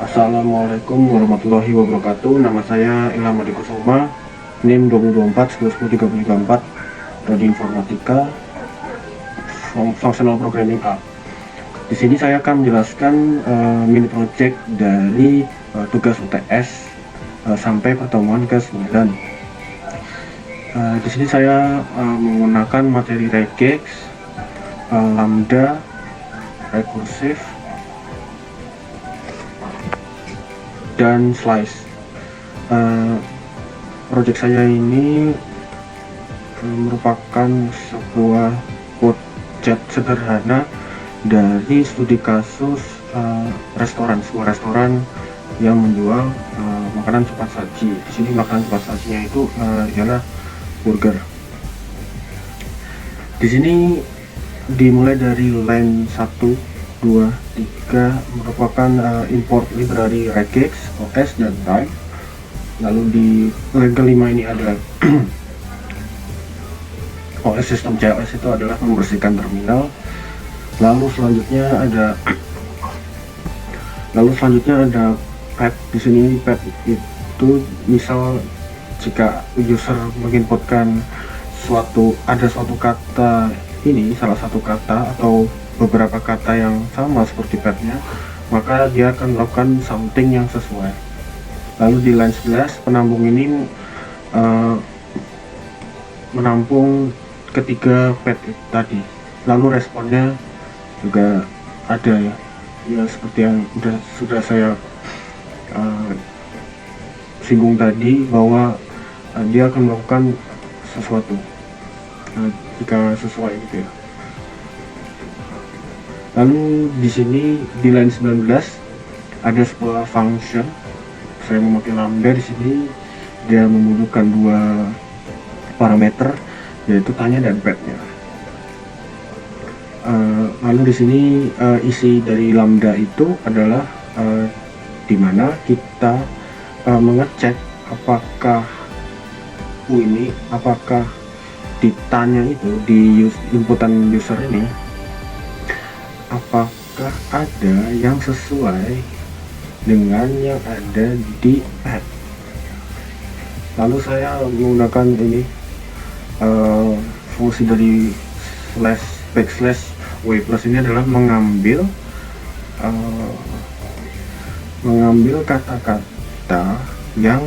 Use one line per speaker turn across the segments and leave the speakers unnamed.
Assalamualaikum warahmatullahi wabarakatuh. Nama saya Ilham Adi Kusuma, NIM 2024 10334, Prodi Informatika, Functional Programming A. Di sini saya akan menjelaskan mini project dari tugas UTS sampai pertemuan ke-9. Di sini saya menggunakan materi regex, lambda, rekursif, dan slice. Project saya ini merupakan sebuah project sederhana dari studi kasus sebuah restoran yang menjual makanan cepat saji. Di sini makanan cepat sajinya itu ialah burger. Di sini dimulai dari line 1, 2, 3 merupakan import library regex, OS, dan type. Lalu di line kelima ini ada OS sistem COS, itu adalah membersihkan terminal. Lalu selanjutnya ada pad. Di sini pad itu misal jika user menginputkan suatu kata, ini salah satu kata atau beberapa kata yang sama seperti padnya, maka dia akan melakukan something yang sesuai. Lalu di line 11 penambung ini menampung ketiga pad tadi. Lalu responnya juga ada ya seperti yang sudah saya singgung tadi, bahwa dia akan melakukan sesuatu jika sesuai gitu ya. Lalu di sini di line 19 ada sebuah function. Saya memakai lambda. Di sini dia membutuhkan dua parameter, yaitu tanya dan padnya. Lalu di sini isi dari lambda itu adalah di mana kita mengecek apakah ditanya itu di inputan user ini, apakah ada yang sesuai dengan yang ada di pad. Lalu saya menggunakan ini fungsi dari backslash w plus. Ini adalah mengambil kata-kata yang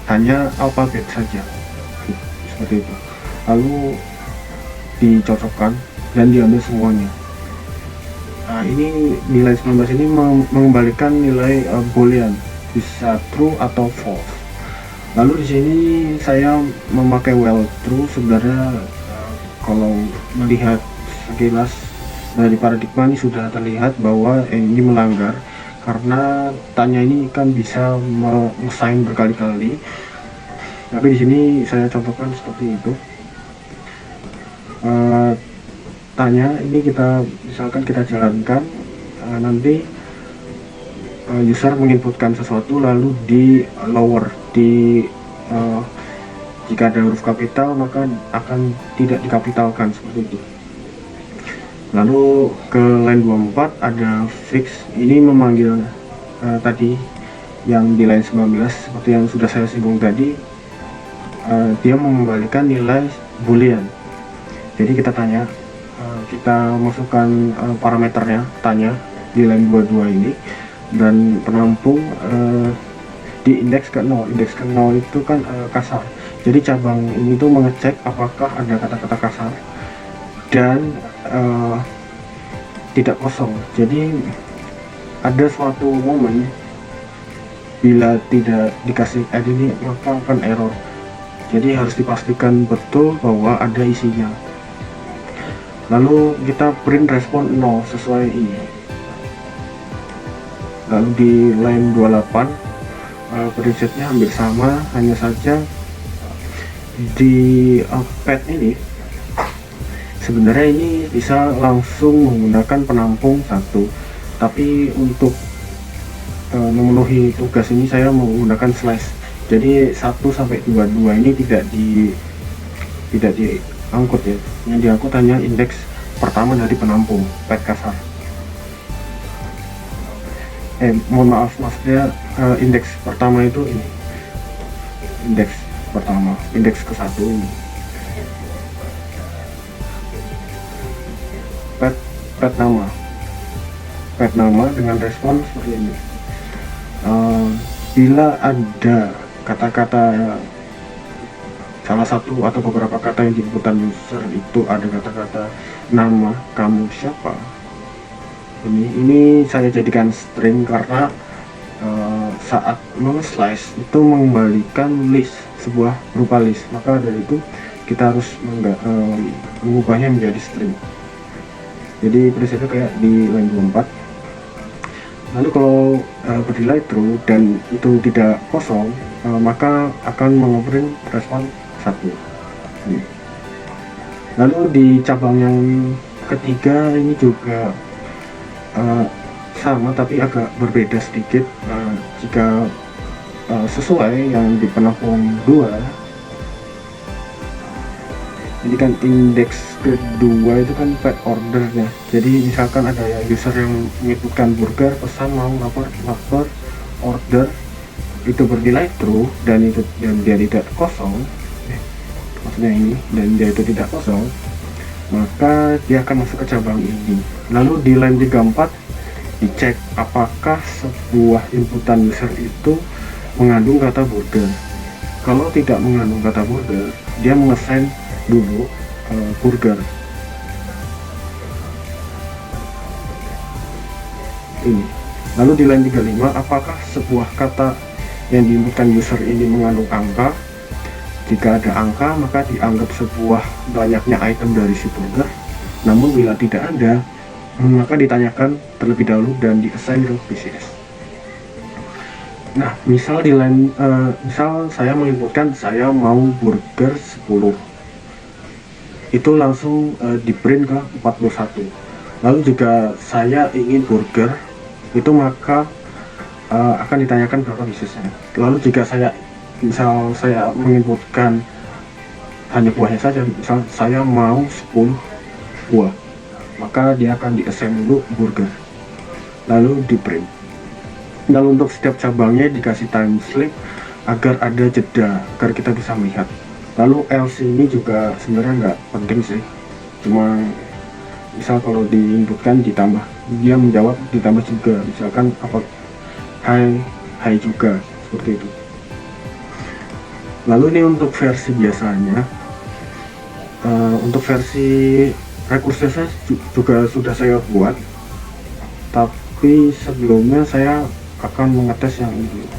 hanya alfabet saja, seperti itu. Lalu dicocokkan dan diambil semuanya. Nah, ini nilai 19 ini mengembalikan nilai boolean, bisa true atau false. Lalu di sini saya memakai while true. Sebenarnya kalau melihat sekilas dari paradigma ini sudah terlihat bahwa ini melanggar, karena tanya ini kan bisa mengassign berkali-kali. Tapi di sini saya contohkan seperti itu. Tanya ini misalkan kita jalankan, nanti user menginputkan sesuatu, lalu di lower jika ada huruf kapital maka akan tidak dikapitalkan, seperti itu. Lalu ke line 24 ada fix. Ini memanggil tadi yang di line 19 seperti yang sudah saya singgung tadi. Dia mengembalikan nilai boolean. Jadi kita tanya, kita masukkan parameternya tanya di line 22 ini, dan penampung di indeks ke 0. Indeks ke 0 itu kan kasar. Jadi cabang ini tuh mengecek apakah ada kata-kata kasar dan tidak kosong. Jadi ada suatu momen bila tidak dikasih add ini maka akan error. Jadi harus dipastikan betul bahwa ada isinya. Lalu kita print respon 0 sesuai ini. Lalu di line 28 presetnya hampir sama, hanya saja di pad ini sebenarnya ini bisa langsung menggunakan penampung 1, tapi untuk memenuhi tugas ini saya menggunakan slash. Jadi 1 sampai 22 ini tidak diangkut ya. Yang diangkut hanya indeks pertama dari penampung pad kasar. mohon maaf, maksudnya indeks pertama itu ini, indeks pertama, indeks ke satu ini, pet pet nama, pet nama dengan respon seperti ini. Bila ada kata-kata, salah satu atau beberapa kata yang di inputan user itu ada kata-kata nama kamu siapa, ini saya jadikan string karena saat slice itu mengembalikan list, sebuah berupa list, maka dari itu kita harus mengubahnya menjadi string. Jadi prinsipnya kayak di line 24. Lalu kalau berdelay true dan itu tidak kosong, maka akan mengoprint respon 1. Lalu di cabang yang ketiga ini juga sama tapi agak berbeda sedikit. Jika sesuai yang di penopang 2, jadi kan indeks kedua itu kan pet ordernya. Jadi misalkan ada ya user yang menyebutkan burger, pesan mau lapor order, itu bernilai true dan dia tidak kosong, maksudnya ini, dan dia itu tidak kosong, maka dia akan masuk ke cabang ini. Lalu di line 34 dicek apakah sebuah inputan user itu mengandung kata burger. Kalau tidak mengandung kata burger, dia mengesain dulu burger ini. Lalu di line 35, apakah sebuah kata yang diinputkan user ini mengandung angka. Jika ada angka, maka dianggap sebuah banyaknya item dari si burger. Namun bila tidak ada, maka ditanyakan terlebih dahulu dan di-assign ke PCS. Nah, misal di line misal saya menginputkan saya mau burger 10, itu langsung di print ke 41. Lalu jika saya ingin burger itu, maka akan ditanyakan berapa piecesnya. Lalu jika misal saya menginputkan hanya buahnya saja, misal saya mau 10 buah, maka dia akan di-assign dulu burger, lalu di print. Lalu untuk setiap cabangnya dikasih time slip agar ada jeda, agar kita bisa melihat. Lalu else ini juga sebenarnya nggak penting sih, cuma misal kalau diinputkan ditambah, dia menjawab ditambah juga, misalkan apa hai juga, seperti itu. Lalu ini untuk versi biasanya. Untuk versi rekursifnya juga sudah saya buat, tapi sebelumnya saya akan mengetes yang ini.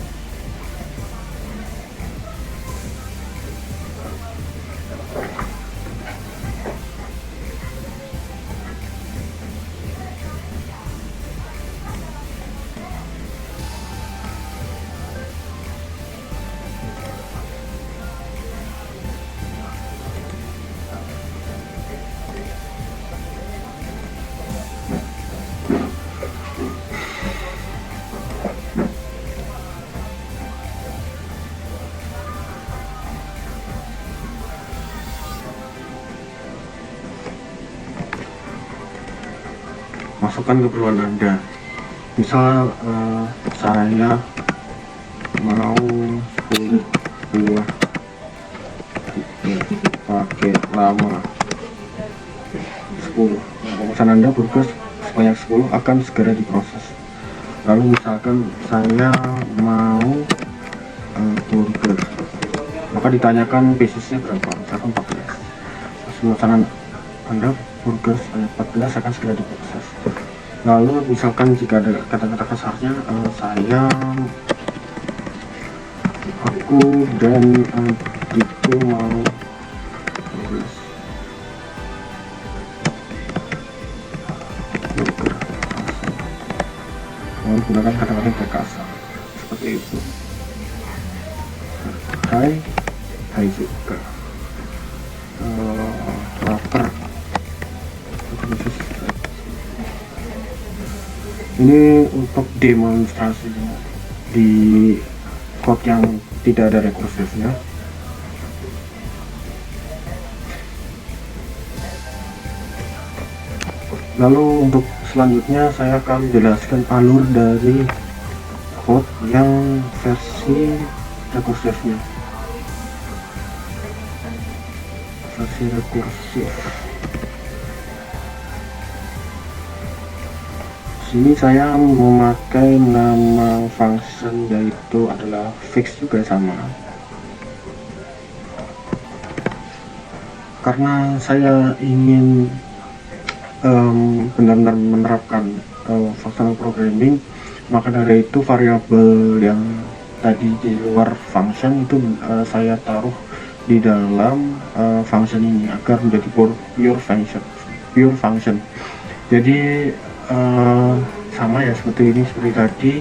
Masukkan keperluan Anda. Misal saya mau 10 buah pakai lama 10. Pemesan Anda burger sebanyak 10 akan segera diproses. Lalu misalkan saya mau burger, maka ditanyakan piecesnya berapa, misalkan 14. Pemesanan Anda burger sebanyak 14 akan segera diproses. Lalu misalkan jika ada kata-kata kasarnya, aku dan adikku mau 12 burger, menggunakan kata-kata yang kasar seperti itu. Hai juga, lapar. Ini untuk demonstrasinya di code yang tidak ada rekursifnya. Lalu untuk selanjutnya saya akan menjelaskan alur dari code yang versi rekursifnya, versi rekursif. Sini saya memakai nama function yaitu adalah fix, juga sama, karena saya ingin benar-benar menerapkan functional programming. Maka dari itu variabel yang tadi di luar function itu saya taruh di dalam function ini agar menjadi pure function. Jadi sama ya seperti ini, seperti tadi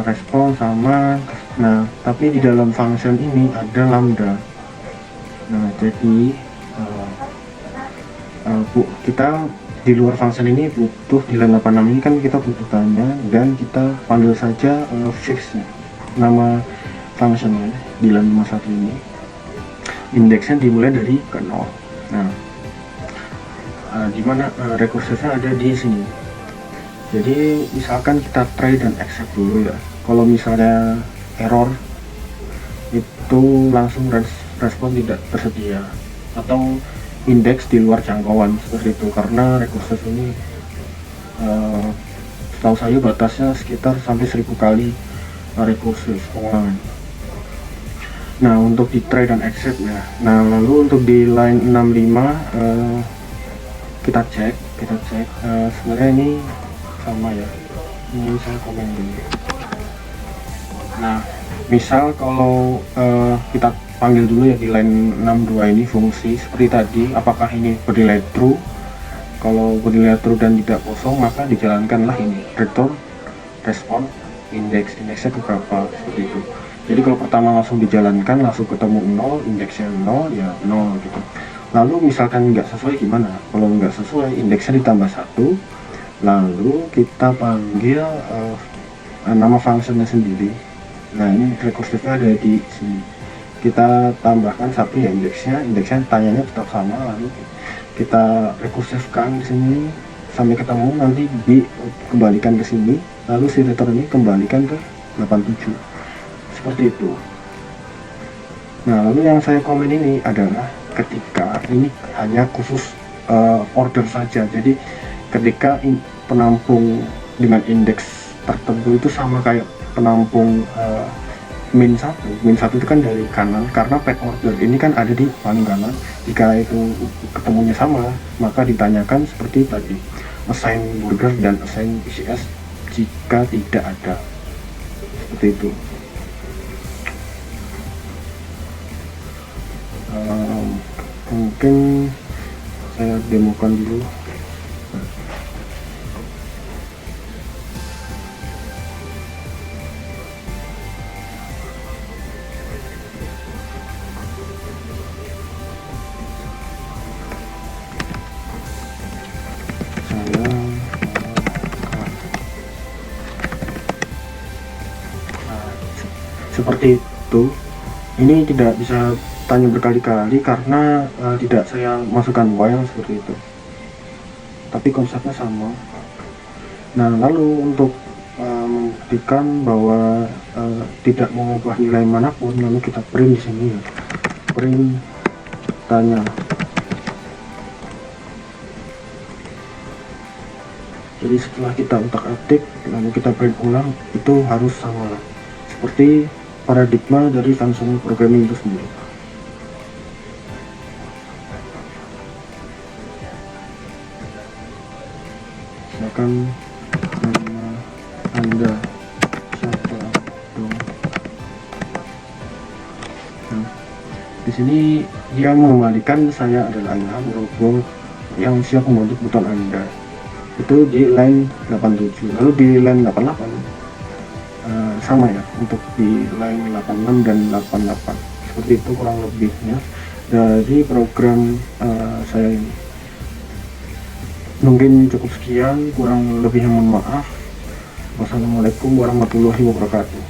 respon sama. Nah, tapi di dalam function ini ada lambda. Nah, jadi kita di luar function ini butuh di line 86 ini kan kita butuh tanya, dan kita panggil saja fix nama functionnya di line 51 ini. Indeksnya dimulai dari ke 0. Nah, dimana rekursifnya ada di sini. Jadi misalkan kita try dan accept dulu ya. Kalau misalnya error itu langsung respon tidak tersedia atau indeks di luar jangkauan seperti itu, karena rekursif ini setahu saya batasnya sekitar sampai 1000 kali rekursif pengulangan. Nah, untuk di try dan accept ya. Nah, lalu untuk di line 65 kita cek sebenarnya ini sama ya. Ini saya komen dulu. Nah, misal kalau kita panggil dulu ya di line 62 ini fungsi seperti tadi, apakah ini bernilai true. Kalau bernilai true dan tidak kosong, maka dijalankanlah ini return respon indeksnya berapa, seperti itu. Jadi kalau pertama langsung dijalankan, langsung ketemu 0, indeksnya 0 ya 0 gitu. Lalu misalkan nggak sesuai gimana? Kalau nggak sesuai, indeksnya ditambah 1, lalu kita panggil nama functionnya sendiri. Nah, ini rekursifnya ada di sini. Kita tambahkan 1 ya indeksnya tanyanya tetap sama, lalu kita rekursifkan di sini sampai ketemu, nanti dikembalikan ke sini, lalu si return ini kembalikan ke 87, seperti itu. Nah, lalu yang saya komen ini adalah ketika ini hanya khusus order saja. Jadi ketika penampung dengan indeks tertentu itu sama kayak penampung min 1 itu kan dari kanan, karena pet order ini kan ada di paling kanan. Jika itu ketemunya sama, maka ditanyakan seperti tadi, assign burger dan assign PCS jika tidak ada, seperti itu. Mungkin saya demokan dulu. Seperti itu. Ini tidak bisa tanya berkali-kali karena tidak saya masukkan while seperti itu, tapi konsepnya sama. Nah, lalu untuk membuktikan bahwa tidak mengubah nilai manapun, lalu kita print di sini ya, print tanya. Jadi setelah kita utak-atik lalu kita print ulang, itu harus sama seperti paradigma dari functional programming itu sendiri. Misalkan nama Anda siapa dong. Nah, di sini dia mengembalikan saya adalah Ilham, robot yang siap membentuk buton Anda. Itu di line 87. Lalu di line 88 sama ya, untuk di line 86 dan 88. Seperti itu kurang lebihnya dari program saya ini. Mungkin cukup sekian, kurang lebihnya mohon maaf. Wassalamualaikum warahmatullahi wabarakatuh.